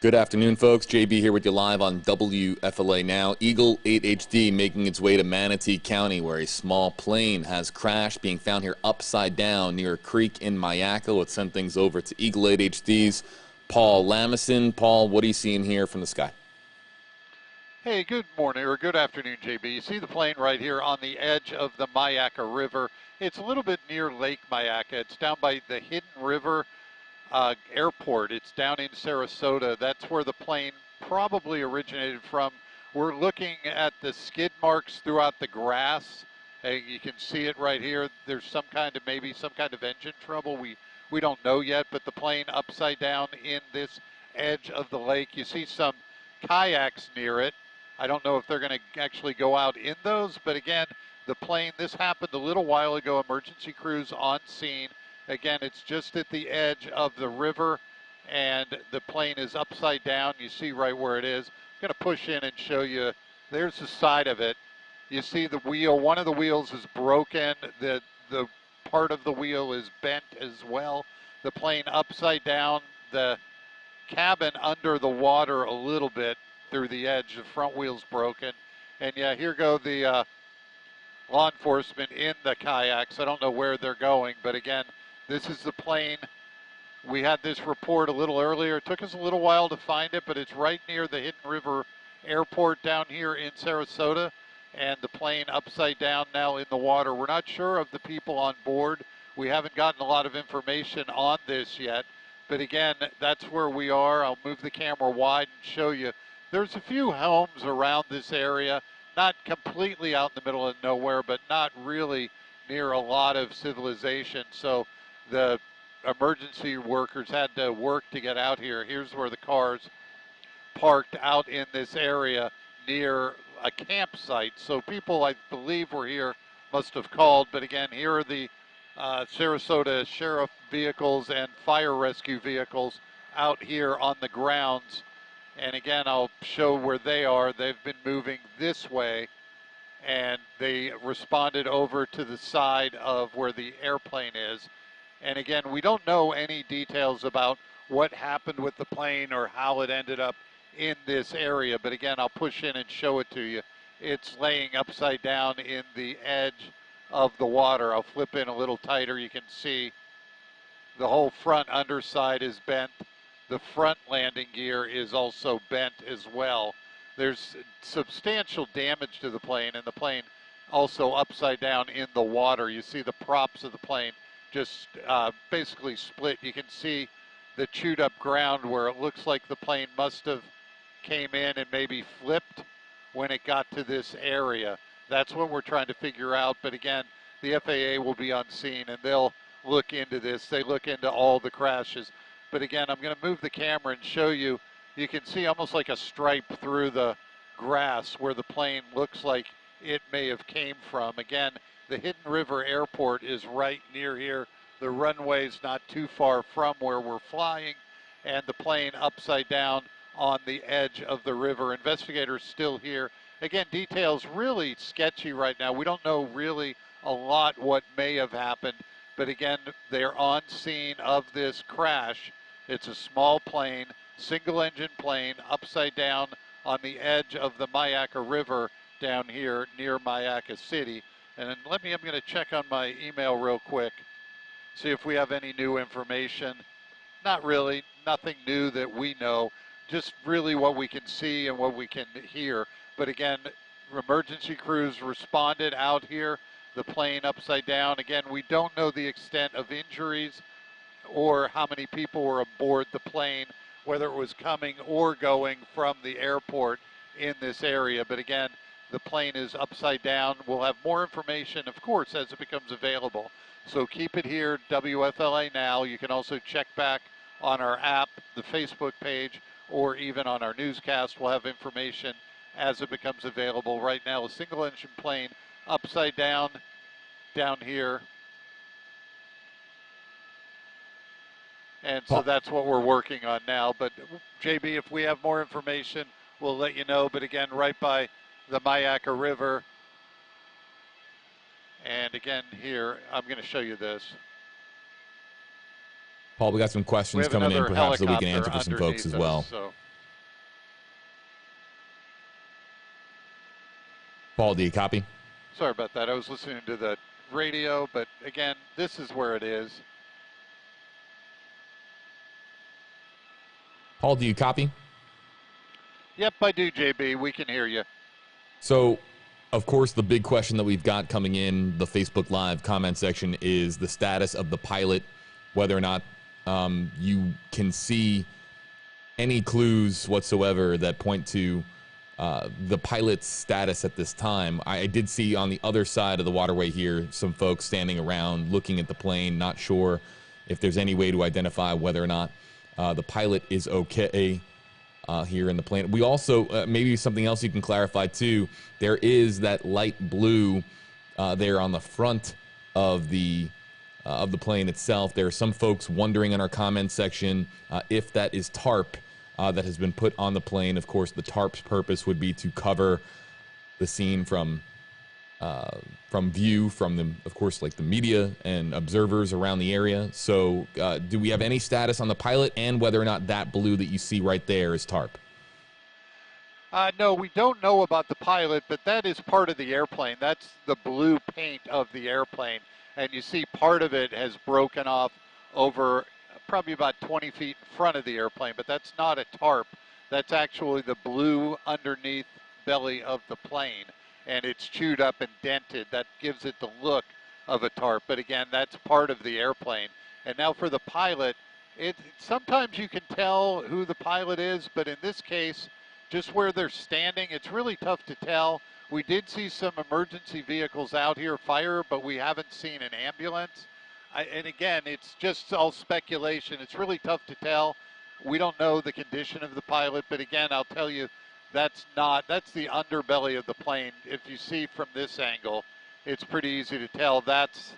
Good afternoon, folks. JB here with you live on WFLA Now. Eagle 8HD making its way to Manatee County, where a small plane has crashed, being found here upside down near a creek in Myakka. Let's send things over to Eagle 8HD's Paul Lamison. Paul, what are you seeing here from the sky? Hey, good morning, or good afternoon, JB. You see the plane right here on the edge of the Myakka River. It's a little bit near Lake Myakka. It's down by the Hidden River airport. It's down in Sarasota. That's where the plane probably originated from. We're looking at the skid marks throughout the grass. You can see it right here. There's maybe some kind of engine trouble. We don't know yet, but the plane upside down in this edge of the lake. You see some kayaks near it. I don't know if they're going to actually go out in those, but again, the plane, this happened a little while ago, emergency crews on scene. Again, it's just at the edge of the river, and the plane is upside down. You see right where it is. I'm going to push in and show you. There's the side of it. You see the wheel. One of the wheels is broken. The part of the wheel is bent as well. The plane upside down. The cabin under the water a little bit through the edge. The front wheel's broken. And yeah, here go the law enforcement in the kayaks. I don't know where they're going, but again, this is the plane. We had this report a little earlier. It took us a little while to find it, but it's right near the Hidden River Airport down here in Sarasota, and the plane upside down now in the water. We're not sure of the people on board. We haven't gotten a lot of information on this yet, but again, that's where we are. I'll move the camera wide and show you. There's a few homes around this area, not completely out in the middle of nowhere, but not really near a lot of civilization. So the emergency workers had to work to get out here. Here's where the cars parked out in this area near a campsite. So people, I believe, were here, must have called. But again, here are the Sarasota sheriff vehicles and fire rescue vehicles out here on the grounds. And again, I'll show where they are. They've been moving this way, and they responded over to the side of where the airplane is. And again, we don't know any details about what happened with the plane or how it ended up in this area. But again, I'll push in and show it to you. It's laying upside down in the edge of the water. I'll flip in a little tighter. You can see the whole front underside is bent. The front landing gear is also bent as well. There's substantial damage to the plane, and the plane also upside down in the water. You see the props of the plane just basically split. You can see the chewed up ground where it looks like the plane must have came in and maybe flipped when it got to this area. That's what we're trying to figure out. But again, the FAA will be on scene and they'll look into this. They look into all the crashes. But again, I'm going to move the camera and show you. You can see almost like a stripe through the grass where the plane looks like it may have came from. Again, the Hidden River Airport is right near here. The runway's not too far from where we're flying, and the plane upside down on the edge of the river. Investigators still here. Again, details really sketchy right now. We don't know really a lot what may have happened, but again, they're on scene of this crash. It's a small plane, single engine plane, upside down on the edge of the Myakka River down here near Myakka City. And then I'm going to check on my email real quick, see if we have any new information. Not really, nothing new that we know, just really what we can see and what we can hear. But again, emergency crews responded out here, the plane upside down. Again, we don't know the extent of injuries or how many people were aboard the plane, whether it was coming or going from the airport in this area. But again, the plane is upside down. We'll have more information, of course, as it becomes available. So keep it here, WFLA Now. You can also check back on our app, the Facebook page, or even on our newscast. We'll have information as it becomes available. Right now, a single-engine plane upside down here. And so that's what we're working on now. But, JB, if we have more information, we'll let you know. But again, right by the Myakka River. And again, here, I'm going to show you this. Paul, we got some questions coming in, perhaps that we can answer for some folks as well. Paul, do you copy? Sorry about that. I was listening to the radio, but again, this is where it is. Paul, do you copy? Yep, I do, JB. We can hear you. So, of course, the big question that we've got coming in the Facebook Live comment section is the status of the pilot, whether or not you can see any clues whatsoever that point to the pilot's status at this time. I did see on the other side of the waterway here some folks standing around looking at the plane, not sure if there's any way to identify whether or not the pilot is okay here in the plane. We also, maybe something else you can clarify too, there is that light blue there on the front of the plane itself. There are some folks wondering in our comment section if that is tarp that has been put on the plane. Of course, the tarp's purpose would be to cover the scene from view from the, of course, like the media and observers around the area. So do we have any status on the pilot and whether or not that blue that you see right there is tarp? No, we don't know about the pilot, but that is part of the airplane. That's the blue paint of the airplane. And you see part of it has broken off over probably about 20 feet in front of the airplane, but that's not a tarp. That's actually the blue underneath belly of the plane, and it's chewed up and dented. That gives it the look of a tarp, but again, that's part of the airplane. And now for the pilot, sometimes you can tell who the pilot is, but in this case, just where they're standing, it's really tough to tell. We did see some emergency vehicles out here, fire, but we haven't seen an ambulance. And again, it's just all speculation. It's really tough to tell. We don't know the condition of the pilot, but again, I'll tell you, that's the underbelly of the plane. If you see from this angle, it's pretty easy to tell. That's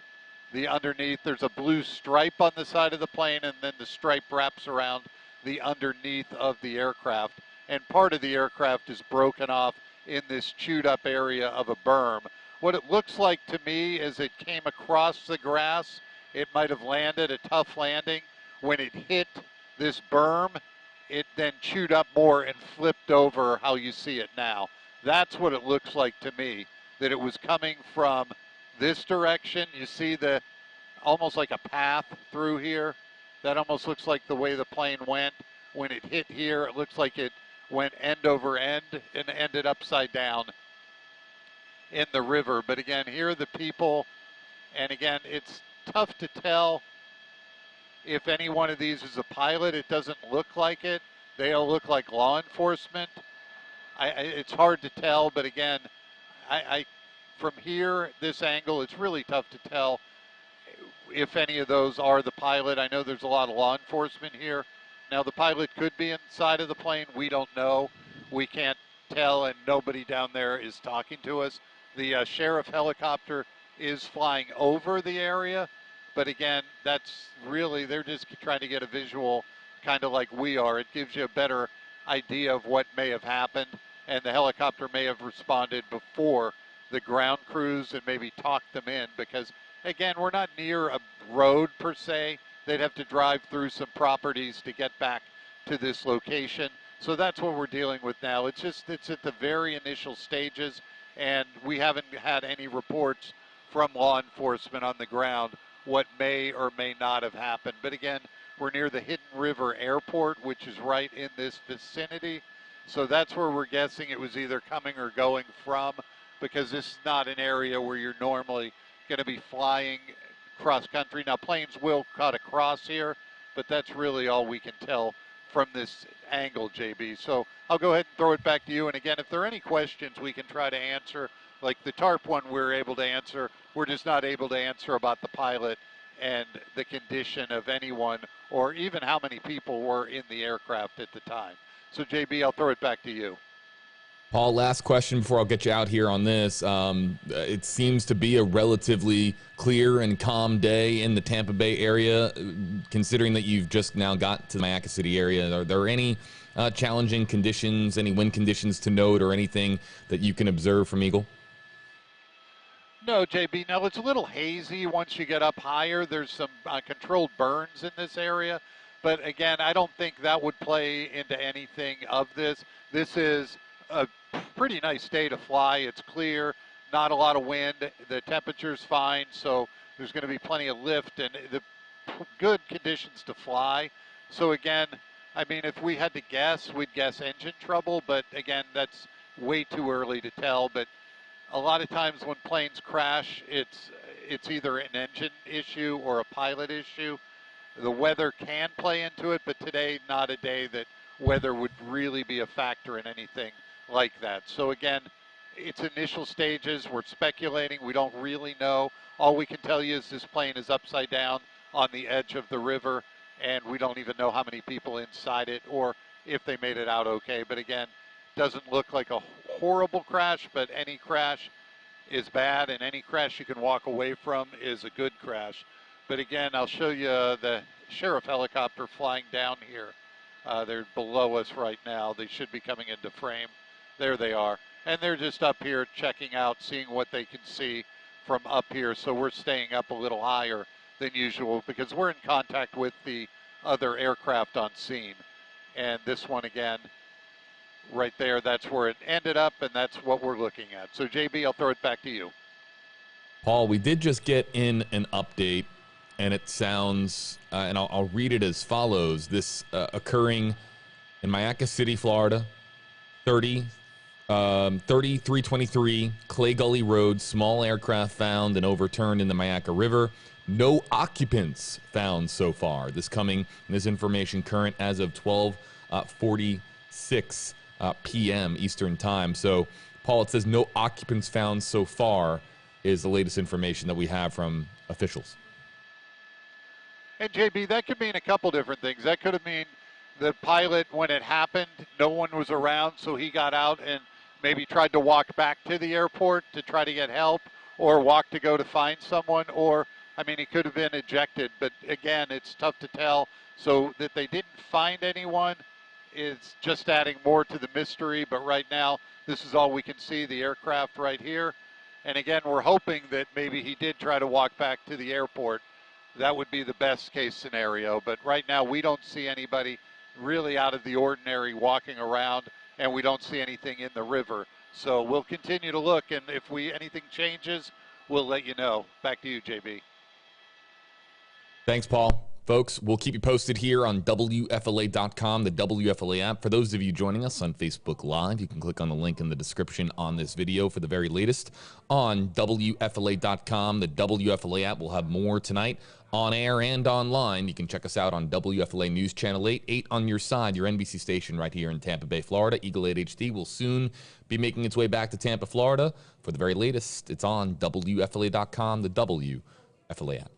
the underneath. There's a blue stripe on the side of the plane, and then the stripe wraps around the underneath of the aircraft. And part of the aircraft is broken off in this chewed up area of a berm. What it looks like to me is it came across the grass. It might have landed a tough landing. When it hit this berm, it then chewed up more and flipped over how you see it now. That's what it looks like to me, that it was coming from this direction. You see almost like a path through here. That almost looks like the way the plane went. When it hit here, it looks like it went end over end and ended upside down in the river. But again, here are the people, and again, it's tough to tell if any one of these is a pilot. It doesn't look like it. They all look like law enforcement. It's hard to tell, but again, from here, this angle, it's really tough to tell if any of those are the pilot. I know there's a lot of law enforcement here. Now, the pilot could be inside of the plane. We don't know. We can't tell, and nobody down there is talking to us. The sheriff helicopter is flying over the area, but again, that's really, they're just trying to get a visual, kind of like we are. It gives you a better idea of what may have happened, and the helicopter may have responded before the ground crews and maybe talked them in, because again, we're not near a road per se. They'd have to drive through some properties to get back to this location. So that's what we're dealing with now. It's at the very initial stages, and we haven't had any reports from law enforcement on the ground what may or may not have happened. But again, we're near the Hidden River Airport, which is right in this vicinity. So that's where we're guessing it was either coming or going from, because this is not an area where you're normally going to be flying cross country. Now, planes will cut across here, but that's really all we can tell from this angle, JB. So I'll go ahead and throw it back to you. And again, if there are any questions we can try to answer, like the tarp one we're able to answer, we're just not able to answer about the pilot and the condition of anyone or even how many people were in the aircraft at the time. So JB, I'll throw it back to you. Paul, last question before I'll get you out here on this. It seems to be a relatively clear and calm day in the Tampa Bay area, considering that you've just now got to the Myakka City area. Are there any challenging conditions, any wind conditions to note, or anything that you can observe from Eagle? No, JB. Now, it's a little hazy once you get up higher. There's some controlled burns in this area. But again, I don't think that would play into anything of this. This is a pretty nice day to fly. It's clear, not a lot of wind. The temperature's fine, so there's going to be plenty of lift and the good conditions to fly. So again, I mean, if we had to guess, we'd guess engine trouble, but again, that's way too early to tell. But a lot of times when planes crash, it's either an engine issue or a pilot issue. The weather can play into it, but today, not a day that weather would really be a factor in anything like that. So again, it's initial stages. We're speculating. We don't really know. All we can tell you is this plane is upside down on the edge of the river, and we don't even know how many people inside it or if they made it out okay. But again, doesn't look like a horrible crash, but any crash is bad, and any crash you can walk away from is a good crash. But again, I'll show you the sheriff helicopter flying down here. They're below us right now. They should be coming into frame. There they are. And they're just up here checking out, seeing what they can see from up here. So we're staying up a little higher than usual because we're in contact with the other aircraft on scene. And this one again, right there, that's where it ended up, and that's what we're looking at. So JB, I'll throw it back to you. Paul, we did just get in an update, and it sounds, and I'll read it as follows. This occurring in Myakka City, Florida, 3323 Clay Gully Road, small aircraft found and overturned in the Myakka River. No occupants found so far. This information current as of 12:46 p.m. Eastern Time. So, Paul, it says no occupants found so far is the latest information that we have from officials. And JB, that could mean a couple different things. That could have mean the pilot, when it happened, no one was around, so he got out and maybe tried to walk back to the airport to try to get help, or walk to go to find someone, or, I mean, he could have been ejected. But again, it's tough to tell. So that they didn't find anyone is just adding more to the mystery. But right now, this is all we can see, the aircraft right here. And again, we're hoping that maybe he did try to walk back to the airport. That would be the best case scenario. But right now, we don't see anybody really out of the ordinary walking around, and we don't see anything in the river. So we'll continue to look, and if anything changes, we'll let you know. Back to you, JB. Thanks, Paul. Folks, we'll keep you posted here on WFLA.com, the WFLA app. For those of you joining us on Facebook Live, you can click on the link in the description on this video for the very latest on WFLA.com, the WFLA app. We'll have more tonight on air and online. You can check us out on WFLA News Channel 8 on your side, your NBC station right here in Tampa Bay, Florida. Eagle 8 HD will soon be making its way back to Tampa, Florida. For the very latest, it's on WFLA.com, the WFLA app.